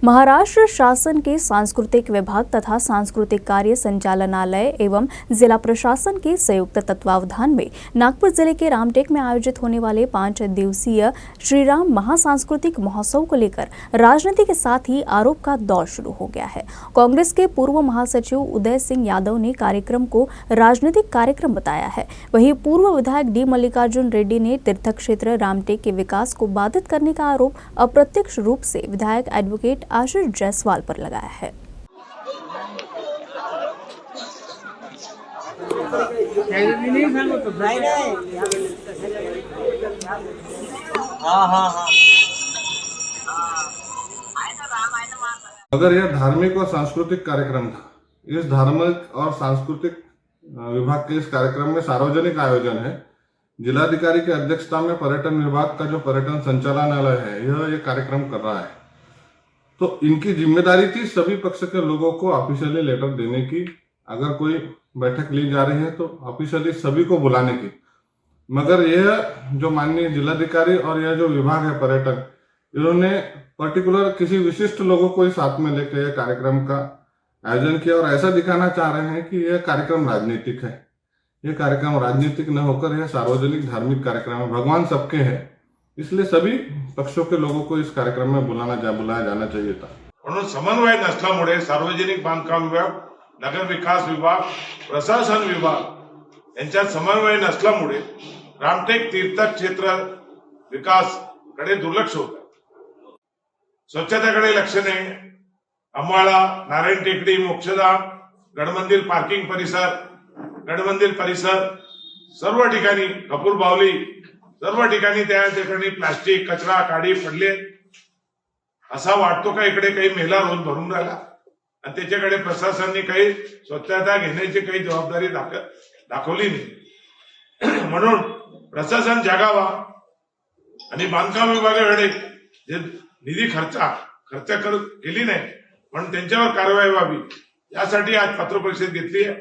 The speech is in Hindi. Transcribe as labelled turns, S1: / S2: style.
S1: महाराष्ट्र शासन के सांस्कृतिक विभाग तथा सांस्कृतिक कार्य संचालनालय एवं जिला प्रशासन के संयुक्त तत्वावधान में नागपुर जिले के रामटेक में आयोजित होने वाले 5 दिवसीय श्रीराम महासांस्कृतिक महोत्सव को लेकर राजनीति के साथ ही आरोप का दौर शुरू हो गया है। कांग्रेस के पूर्व महासचिव उदय सिंह यादव ने कार्यक्रम को राजनीतिक कार्यक्रम बताया है। वहीं पूर्व विधायक डी मल्लिकार्जुन रेड्डी ने तीर्थ क्षेत्र रामटेक के विकास को बाधित करने का आरोप अप्रत्यक्ष रूप से विधायक एडवोकेट आशीष जायसवाल पर लगाया है।
S2: अगर यह धार्मिक और सांस्कृतिक कार्यक्रम था, इस धार्मिक और सांस्कृतिक विभाग के इस कार्यक्रम में सार्वजनिक आयोजन है। जिलाधिकारी की अध्यक्षता में पर्यटन विभाग का जो पर्यटन संचालनालय है यह कार्यक्रम कर रहा है, तो इनकी जिम्मेदारी थी सभी पक्ष के लोगों को ऑफिशियली लेटर देने की। अगर कोई बैठक ली जा रही है तो ऑफिशियली सभी को बुलाने की। मगर यह जो माननीय जिलाधिकारी और यह जो विभाग है पर्यटन, इन्होंने पर्टिकुलर किसी विशिष्ट लोगों को ही साथ में लेकर यह कार्यक्रम का आयोजन किया और ऐसा दिखाना चाह रहे हैं कि यह कार्यक्रम राजनीतिक है। यह कार्यक्रम राजनीतिक न होकर यह सार्वजनिक धार्मिक कार्यक्रम है। भगवान सबके है, इसलिए सभी पक्षों के लोगों को इस कार्यक्रम में बुलाया जाना चाहिए था।
S3: म्हणून समन्वय नसल्यामुळे सार्वजनिक बांधकाम विभाग, नगर विकास विभाग, प्रशासन विभाग यांच्यात समन्वय नसल्यामुळे रामटेक तीर्थ क्षेत्र विकास कडे दुर्लक्ष होत आहे। स्वच्छतेकडे लक्ष नाही। अंबाळा, नारायण टेकडी, मोक्षधाम, गडमंदिर पार्किंग परिसर, गडमंदिर परिसर सर्व ठिकाणी, कपूर बावली सर्व ठिकाणी त्या ठिकाणी प्लास्टिक कचरा काडी पडले। असा वाटतो का इकडे काही मेला रोज भरून राहिला आणि त्याच्याकडे प्रशासनाने काही स्वच्छता घेण्याची काही जबाबदारी दाखवली नाही। म्हणून प्रशासन जागावा आणि बांधकाम विभागाकडे जे निधी खर्च केली नाही, पण त्यांच्यावर कारवाई व्हावी यासाठी आज पत्रपरिषद घेतली आहे।